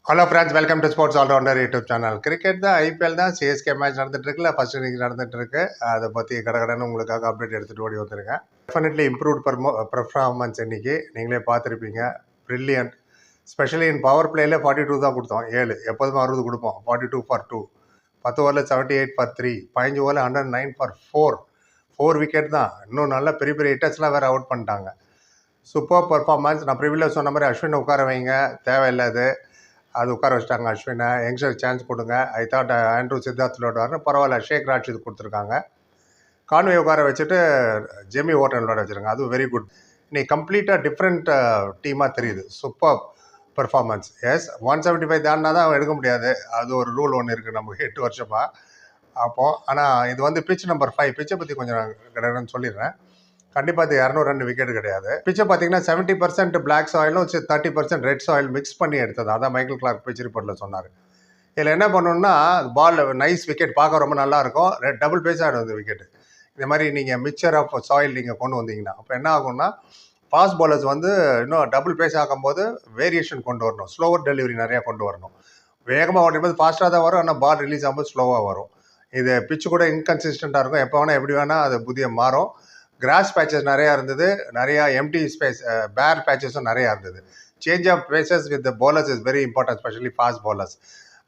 Hello friends, welcome to sports allrounder YouTube channel. Cricket தான், IPL தான், CSK match நடந்துட்டு இருக்குல்ல, ஃபர்ஸ்ட் இன்னிங்ஸ் நடந்துட்டு இருக்கு. அதை பற்றி கடகடன்னு உங்களுக்காக அப்டேட் எடுத்துகிட்டு ஓடி வந்துருக்கேன். டெஃபினெட்லி இம்ப்ரூவ்ட் பெர்ஃபார்மன்ஸ் இன்னைக்கு நீங்களே பார்த்துருப்பீங்க. ப்ரில்லியன்ட். ஸ்பெஷலி இன் பவர் பிளேயில் 42 தான் கொடுத்தோம். 7 எப்போதுமே 60 கொடுப்போம். 42 for 2, 10 ஓவரில் 78 for 3, 15 ஓவரில் 109 for 4 விக்கெட் தான். இன்னும் நல்ல பெரிய பெரிய ஹிட்டர்ஸ்லாம் வேறு அவுட் பண்ணிட்டாங்க. Super performance. நான் ப்ரிவியில் சொன்ன மாதிரி அஸ்வின் உட்கார வைங்க, தேவையில்லாது அது உட்கார வச்சிட்டாங்க. அஸ்வினை யங்ஸ்டர் சான்ஸ் கொடுங்க. ஐ தாட் ஆண்ட்ரூ சித்தார்த் விளையாடுவார்னு, பரவாயில்ல ஷேக் ராஷித் கொடுத்துருக்காங்க. கான்வே உட்கார வச்சுட்டு ஜெமி ஓட்டன் விளையாட வச்சுருக்காங்க. அதுவும் வெரி குட். இன்னைக்கு கம்ப்ளீட்டாக டிஃப்ரெண்ட் டீமாக தெரியுது. Super performance. எஸ், 175 தாண்டினா தான் எடுக்க முடியாது. அது ஒரு ரூல் ஒன்று இருக்குது நமக்கு 8 வருஷமாக. அப்போது ஆனால் இது வந்து பிச் நம்பர் 5. பிச்சை பற்றி கொஞ்சம் கடன்னு சொல்லிடுறேன். கண்டிப்பாக இது 202 விக்கெட் கிடையாது. பிச்சை பார்த்தீங்கன்னா 70% பிளாக் சாயிலும் 30% ரெட் சாயில் மிக்ஸ் பண்ணி எடுத்தது. அதான் மைக்கேல் கிளார்க் பிச் ரிப்போர்ட்டில் சொன்னார். இதில் என்ன பண்ணணும்னா, பால் நைஸ் விக்கெட் பார்க்க ரொம்ப நல்லாயிருக்கும். டபுள் பேஸ் ஆகிடும் இந்த விக்கெட்டு. இந்த மாதிரி நீங்கள் மிக்சர் ஆஃப் சாயில் நீங்கள் கொண்டு வந்தீங்கன்னா அப்போ என்ன ஆகும்னா, ஃபாஸ்ட் பாலர்ஸ் வந்து இன்னும் டபுள் பேஸ் ஆகும்போது வேரியேஷன் கொண்டு வரணும். ஸ்லோவர் டெலிவரி நிறையா கொண்டு வரணும். வேகமாக ஓடும்போது ஃபாஸ்ட்டாக தான் வரும், ஆனால் பால் ரிலீஸ் ஆகும்போது ஸ்லோவாக வரும். இது பிச்சு கூட இன்கன்சிஸ்டண்ட்டாக இருக்கும். எப்போ வேணால் எப்படி வேணால் அது புதிய மாறும். கிராஸ் பேச்சஸ் நிறையா இருந்தது, நிறையா எம்டி ஸ்பேஸ் பேர் பேச்சஸும் நிறையா இருந்தது. Change of paces with bowlers is very important, specially fast bowlers.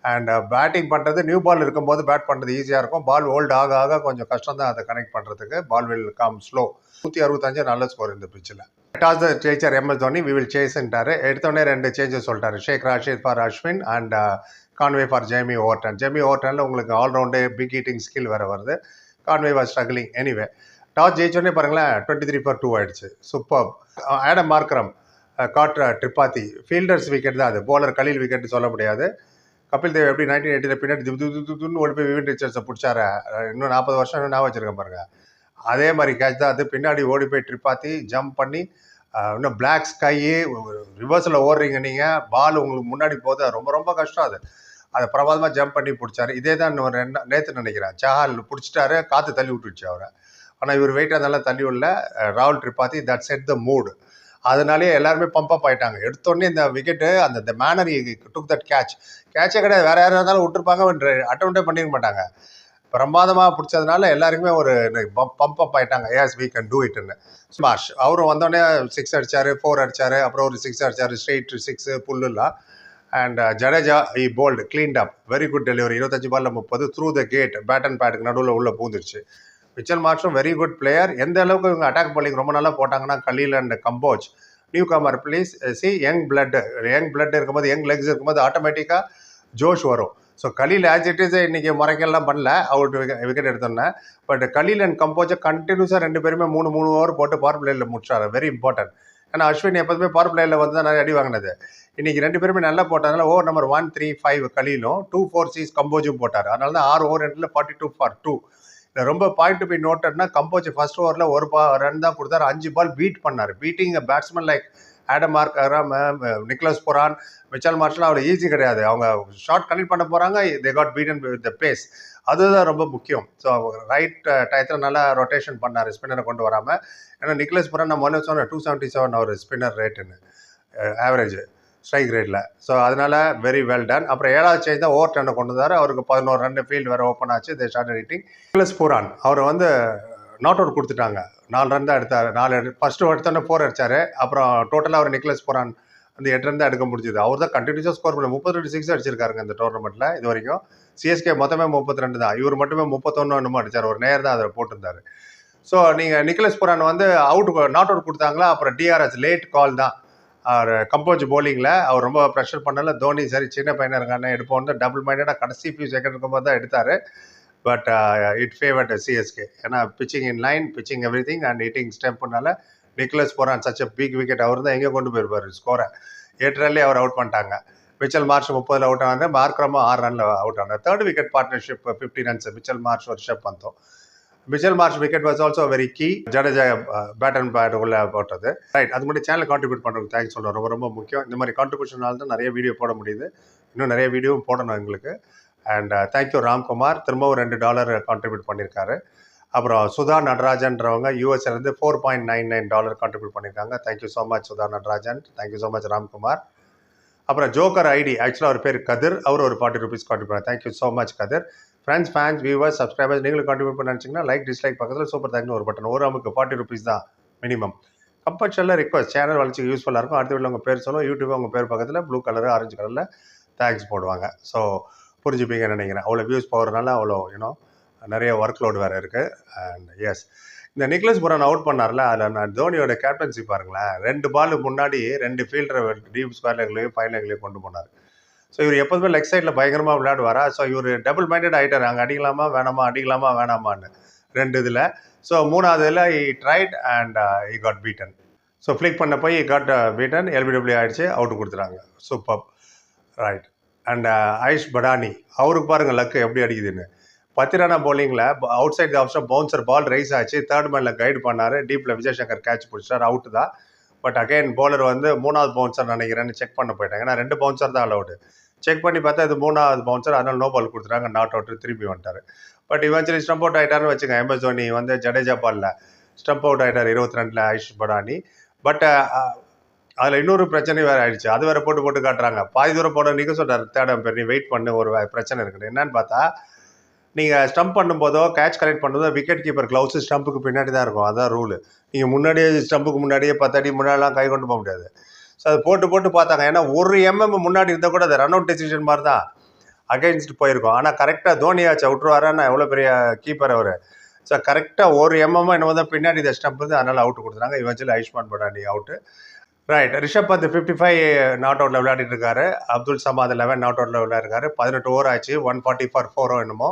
And batting பண்ணுறது, நியூ பால் இருக்கும்போது பேட் பண்ணுறது ஈஸியாக இருக்கும். பால் ஓல்டு ஆக ஆக கொஞ்சம் கஷ்டம் தான் அதை கனெக்ட் பண்ணுறதுக்கு. பால் வில் கம் ஸ்லோ. 165 நல்ல ஸ்கோர் இந்த பிச்சில். Toss the chaser MS Dhoni, we will சேஸ்ன்ட்டாரு. எடுத்தோடனே 2 சேஞ்சஸ் சொல்லிட்டாரு. Shaikh Rasheed for Ashwin and Conway for Jamie Overton. Jamie ஓவர்டனில் உங்களுக்கு ஆல்ரவுண்டு பிக் ஹீட்டிங் ஸ்கில் வேறு வருது. Conway was struggling. Anyway, toss ஜெயிச்சோடனே பாருங்களேன், 23 for 2 ஆயிடுச்சு. Super. Aiden Markram caught Tripathi fielders wicket தான் அது. போலர் கலீல் விக்கெட் சொல்ல முடியாது. கபில் தேவ் எப்படி 1980 பின்னாடி துன்னு ஓடி போய் விவின் ரிச்சர்ட்ஸை பிடிச்சாரு. இன்னும் 40 வருஷம் நான் வச்சுருக்கேன் பாருங்க. அதே மாதிரி கேட்ச் தான் அது. பின்னாடி ஓடி போய் ட்ரிபாத்தி ஜம்ப் பண்ணி இன்னும் பிளாக் ஸ்கை ரிவர்ஸில் ஓடுறீங்க நீங்கள், பால் உங்களுக்கு முன்னாடி போகுது, ரொம்ப ரொம்ப கஷ்டம் அது. அதை பிரமாதமாக ஜம்ப் பண்ணி பிடிச்சாரு. இதே தான் நேற்று நினைக்கிறேன், சஹால் பிடிச்சிட்டாரு, காற்று தள்ளி விட்டுருச்சு அவரை. ஆனால் இவர் வெயிட் அதெல்லாம் தள்ளி விடல. ராகுல் ட்ரிபாத்தி தட் செட் த மூடு. அதனாலே எல்லாருமே பம்ப் ஆகிட்டாங்க. எடுத்தோடனே இந்த விக்கெட்டு அந்த மேனர் டுக் தட் கேட்சே கிடையாது. வேறு யாராவது இருந்தாலும் விட்டுருப்பாங்க, அட்டெம்ப்டே பண்ணிக்க மாட்டாங்க. பிரமாதமாக பிடிச்சதுனால எல்லாருக்குமே ஒரு பம்ப் ஆகிட்டாங்க. எஸ், வி கேன் டூ இட்னு. ஸ்மாஷ் அவரும் வந்தோடனே 6 அடித்தார், 4 அடித்தார், அப்புறம் ஒரு 6 அடித்தார், ஸ்ட்ரெயிட் 6 புல்லுலாம். And Jadeja he bowled, cleaned up, very good delivery. 25 பால்ல 30 through the gate, bat and பேட்டுக்கு நடுவில் உள்ள பூந்துருச்சு. மிச்சல் மார்ஷும் வெரி குட் பிளேயர். எந்த அளவுக்கு இவங்க அட்டாக் பாலிங் ரொம்ப நல்லா போட்டாங்கன்னா, Khaleel and Kamboj newcomer please see young blood இருக்கும்போது, யங் லெக்ஸ் இருக்கும்போது ஆட்டோமேட்டிக்காக ஜோஷ் வரும். So Khaleel as it is இன்னைக்கு முறைக்கெல்லாம் பண்ணல, அவுட் விக்கெட் எடுத்தோன்னே. பட் கலீல் அண்ட் கம்போஜை கண்டினியூஸாக 2 பேருமே 3 ஓவர் போட்டு பவர் பிளேயில் முடிச்சாரு. Very important. ஏன்னா அஸ்வின் எப்போதுமே பவர் பிளேயில் வந்து தான் நிறைய அடி வாங்கினது. இன்னைக்கு 2 பேருமே நல்லா போட்டதுனால ஓவர் நம்பர் 1, 3, 5 கலீலும் 2, 4, 6 கம்போஜும் போட்டார். அதனால தான் 6 ஓவர் எண்டில் 42 for 2. ரொம்ப பாயிண்ட் டு பி நோட்டட்னா, கம்போஜ் ஃபர்ஸ்ட் ஓவரில் 1 ரன் தான் கொடுத்தாரு, 5 பால் பீட் பண்ணார். Beating batsman like Aiden Markram, Nicholas Pooran, Mitchell மார்ஷல் அவ்வளோ ஈஸி கிடையாது. அவங்க ஷார்ட் கனெக்ட் பண்ண போகிறாங்க, they got beaten with the pace. அதுதான் ரொம்ப முக்கியம். ஸோ ரைட் டயத்தில் நல்லா ரொட்டேஷன் பண்ணார், ஸ்பின்னரை கொண்டு வராமல். ஏன்னா நிக்கலஸ் புரான் நம்ம ஒன்று சொன்னேன், 277 அவர் ஸ்பின்னர் ரேட்டுன்னு ஆவரேஜ் ஸ்ட்ரைக் ரேட்டில். ஸோ அதனால் வெரி வெல் டன். அப்புறம் 7வது சேஞ்ச் தான் ஓவர் டர்னை கொண்டு வந்தார். அவருக்கு 11 ரன் ஃபீல்டு வேறு ஓப்பன் ஆச்சு. They start hitting. Nicholas Pooran அவர் வந்து நாட் அவுட் கொடுத்துட்டாங்க. 4 ரன் தான் எடுத்தார். 4 ஃபர்ஸ்ட்டு எடுத்தோன்னே 4 அடித்தார். அப்புறம் டோட்டலாக அவர் நிக்கலஸ் புரான் அந்த 8 ரன் தான் எடுக்க முடிஞ்சுது. அவர் தான் கண்டினியூஸாக ஸ்கோர் பண்ண 32 6 அடிச்சிருக்காருங்க இந்த டோர்னமெண்ட்டில் இது வரைக்கும். சிஎஸ்கே மொத்தமே 32 தான். இவர் மட்டுமே 31 என்னமோ அடித்தார். ஒரு நேர் தான் அதில் போட்டிருந்தார். ஸோ நீங்கள் நிக்கலஸ் புரான் வந்து நாட் அவுட் கொடுத்தாங்களா, அப்புறம் டிஆர்எஸ் லேட் கால் தான். அவர் கம்போஜ் போலிங்கில் அவர் ரொம்ப ப்ரெஷர் பண்ணல. தோனி சரி சின்ன பையனாக இருக்கானே எடுப்போம், டபுள் மைண்டடாக கடைசி ஃபியூ செகண்ட் இருக்கும்போது தான் எடுத்தார். But it favoured CSK. ஏன்னா pitching in line, pitching everything and hitting ஸ்டெம்ப்னால Nicholas Pooran such big wicket. அவர் தான் எங்கே கொண்டு போயிருப்பார் ஸ்கோரை. 8 ரன்லேயே அவர் அவுட் பண்ணிட்டாங்க. மிச்சல் மார்ஷ் 30 அவுட் ஆனார். மார்க்ரமும் 6 ரனில் அவுட் ஆனார். 3rd wicket partnership 50 runs. Mitchell Marsh ஒரு ஷப் வந்தோம். Mitchell Marsh wicket was also very key. Jadeja bat and bat உள்ள போட்டது. ரைட், அது மட்டும் சேனல் கான்ட்ரிபியூட் பண்ணுறதுக்கு தேங்க்ஸ் சொல்கிறேன். ரொம்ப ரொம்ப முக்கியம். இந்த மாதிரி கான்ட்ரிபியூஷனால தான் நிறைய வீடியோ போட முடியுது. இன்னும் நிறைய வீடியோவும் போடணும் எங்களுக்கு. அண்ட் தேங்க்யூ ராம்குமார், திரும்பவும் $2 கான்ட்ரிபியூட் பண்ணியிருக்காரு. அப்புறம் சுதா நடராஜன்றவங்க யூஎஸ்லேருந்து $4.99 கான்ட்ரிபியூட் பண்ணியிருக்காங்க. Thank you so much Sudha Natarajan. Thank you so much Ramkumar. அப்புறம் ஜோக்கர் ஐடி ஆக்சுவலாக அவர் பேர் கதிர், அவர் ஒரு 40 rupees கான்ட்ரிபியூட் பண்ணார். தேங்க்யூ ஸோ மச் கதிர். ஃப்ரெண்ட்ஸ், ஃபேன்ஸ், வியூவர்ஸ், சப்ஸ்கிரைபர்ஸ் நீங்களும் கான்ட்ரிபியூட் பண்ண நினச்சிங்கன்னா லைக் டிஸ்லைக் பக்கத்தில் சூப்பர் தேங்க்னு ஒரு பட்டன். ஒரு நமக்கு 40 rupees தான் மினிமம். கம்பல்சரியில் ரிக்வஸ்ட் சேனல் வளர்ச்சிக்கு யூஸ்ஃபுல்லாக இருக்கும். அடுத்த வீட்டில் உங்கள் பேர் சொல்லுவோம். யூடியூப் உங்கள் பேர் பக்கத்தில் ப்ளூ கலர் ஆரஞ்சு கலரில் தேங்க்ஸ் போடுவாங்க. ஸோ புரிஞ்சுப்பீங்கன்னு நினைக்கிறேன். அவ்வளோ வியூஸ் போகிறதுனால அவ்வளோ நிறைய ஒர்க் லோடு வேறு இருக்குது. அண்ட் எஸ், இந்த நிக்லஸ் புரான் அவுட் பண்ணார்ல, அதில் நான் தோனியோட கேப்டன்சி பாருங்களேன். 2 பால் முன்னாடி 2 ஃபீல்டரை டீப் ஸ்கொயர் லெக்லையும் ஃபைன் லெக்லையும் கொண்டு போனார். ஸோ இவர் எப்போதுமே லெக் சைடில் பயங்கரமாக விளையாடுவாரா. ஸோ இவர் டபுள் மைண்டட் ஆகிட்டார். அங்கே அடிக்கலாமா வேணாமான்னு 2 இதில். ஸோ 3வது இதில் he tried and he got beaten. So flick பண்ண போய் இ காட் பீட்டன், எல்பிடபிள்யூ ஆகிடுச்சு, அவுட்டு கொடுத்துறாங்க. Super, right. And Ayush Badoni, அவருக்கு பாருங்கள் லக்கு எப்படி அடிக்குதுன்னு. 10 ரன் பவுலிங்கில் அவுட் சைட் ஆஃப்ஷன் பவுன்சர் பால் ரைஸ் ஆச்சு. 3rd மேனில் கைடு பண்ணார். டீப்பில் விஜய்சங்கர் கேட்ச் பிடிச்சார், அவுட்டு தான். பட் அகைன் பவுலர் வந்து 3வது பவுன்சர் நினைக்கிறேன்னு செக் பண்ண போயிட்டாங்க. ஏன்னா 2 பவுன்சர் தான் அலவுடு. செக் பண்ணி பார்த்தா இது 3வது பவுன்சர், அதனால் நோ பால் கொடுத்துட்டாங்க. நாட் அவுட்டு, திருப்பி வந்துட்டார். பட் இவென்ச்சுவலி ஸ்டம்ப் அவுட் ஆகிட்டார்னு வச்சுங்க. MS தோனி வந்து ஜடேஜா பாலில் ஸ்டம்ப் அவுட் ஆகிட்டார் 22 ஆயுஷ் படானி. பட் அதில் இன்னொரு பிரச்சனை வேறு ஆயிடுச்சு. அது வேறு போட்டு காட்டுறாங்க. பாதி தூரம் போட நீங்கள் சொல்கிறார் 3rd umpire நீ வெயிட் பண்ணு, ஒரு பிரச்சனை இருக்குது. என்னன்னு பார்த்தா, நீங்கள் ஸ்டம்ப் பண்ணும்போதோ கேட்ச் கலெக்ட் பண்ணும்போதோ விக்கெட் கீப்பர் க்ளவுஸு ஸ்டம்புக்கு பின்னாடி தான் இருக்கும். அதான் ரூலு. நீங்கள் முன்னாடியே ஸ்டம்புக்கு முன்னாடியே 10 அடி முன்னாடிலாம் கை கொண்டு போக முடியாது. ஸோ அது போட்டு பார்த்தாங்க. ஏன்னா 1 mm முன்னாடி இருந்தால் கூட அது ரன் அவுட் டெசிஷன் மாதிரி தான் அகைன்ஸ்ட் போயிருக்கும். ஆனால் கரெக்டாக தோனியாச்சு விட்டுருவாரான்னு எவ்வளோ பெரிய கீப்பர் அவர். ஸோ கரெக்டாக 1 mm என்னமோ தான் பின்னாடி இந்த ஸ்டம்ப் வந்து, அதனால் அவுட்டு கொடுத்துறாங்க. Eventually Ayushman Badoni out. Right. Rishabh Pant 55 not அவுட்டில் விளையாடிட்டு இருக்காரு. அப்துல் சமாத் 11 நாட் அவுட்டில் விளையாடுறாரு. 18 ஓவர் ஆச்சு. 140 for 4 என்னமோ.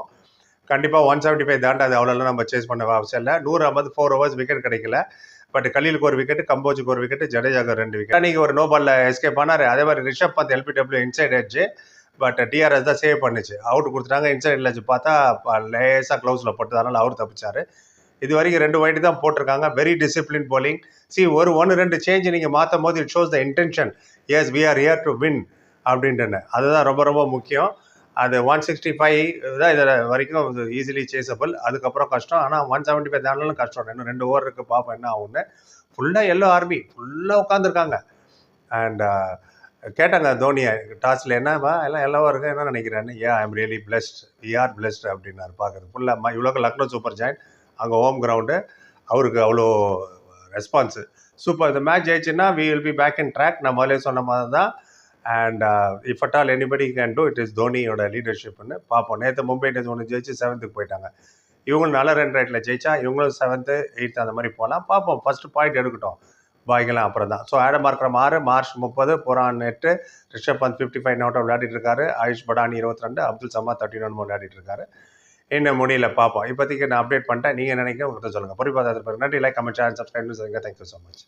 கண்டிப்பாக 175 தாண்டாது. அவ்வளோலாம் நம்ம சேஸ் பண்ண அவசியம் இல்லை. 150 4 overs விக்கெட் கிடைக்கல. பட் கலீலுக்கு ஒரு விக்கெட், கம்போஜுக்கு ஒரு விக்கெட், ஜடேஜாக்கு 2 விக்கெட். நீங்கள் ஒரு நோ பாலில் எஸ்கேப் பண்ணார். அதே மாதிரி Rishabh Pant LBW inside edge, but DRS தான் சேவ் பண்ணிச்சு. அவுட் கொடுத்துட்டாங்க. இன்சைட் எட்ஜ் பார்த்தா லேசாக க்ளவுஸில் போட்டதுனால அவர் தப்பிச்சார். இது வரைக்கும் 2 வைட்டு தான் போட்டிருக்காங்க. Very discipline bowling. ஒரு 1-2 சேஞ்ச் நீங்கள் மாற்றும் போது it shows the intention. Yes, we are here to win அப்படின்ட்டுன்னு. அதுதான் ரொம்ப ரொம்ப முக்கியம். அது 165 தான் இதில் வரைக்கும் ஈஸிலி சேஸபிள். அதுக்கப்புறம் கஷ்டம். ஆனால் 175 தாண்டாலும் கஷ்டம். இன்னும் 2 ஓவர் இருக்குது, பார்ப்போம் என்ன ஆகுன்னு. ஃபுல்லாக எல்லோ ஆர்மி ஃபுல்லாக உட்காந்துருக்காங்க. அண்ட் கேட்டாங்க தோனியை டாஸில், என்னவா எல்லாம் எல்லோவா இருக்கு, என்ன நினைக்கிறேன்னு. I am really blessed, we are blessed அப்படின்னாரு. பார்க்குறது ஃபுல்லாக இவ்வளோ லக்னோ சூப்பர் ஜாயின், அங்கே ஹோம் கிரவுண்டு, அவருக்கு அவ்வளோ ரெஸ்பான்ஸு. சூப்பர். இந்த மேட்ச் ஜெயிச்சுன்னா we will be back in track. நான் முதலே சொன்ன மாதிரி தான். And if at all anybody can do, it is தோனியோட லீடர்ஷிப்னு பார்ப்போம். நேற்று மும்பை இந்தியன்ஸ் 1 ஜெயிச்சு 7th போயிட்டாங்க. இவங்களும் நல்ல ரன் ரேட்டில் ஜெயிச்சா இவங்களும் 7th 8th அந்த மாதிரி போகலாம். பார்ப்போம். ஃபஸ்ட்டு பாயிண்ட் எடுக்கட்டும், பாய்க்கலாம் அப்புறம் தான். So Aiden Markram 6, Marsh 30, Pooran 8, Rishabh Pant 55 not விளையாடிட்டு இருக்காரு. ஆயுஷ் படானி 22, அப்துல் சமாத் 31 விளையாடிட்டு இருக்காரு. இன்னும் முடியல, பார்ப்போம். இப்போதைக்கு நான் அப்டேட் பண்ணிட்டேன். நீங்கள் நினைக்கிறேன் உங்களுக்கு சொல்லுங்கள். பொறுப்பாக நன்றி. Like, comment, share, subscribe. Thank you so much.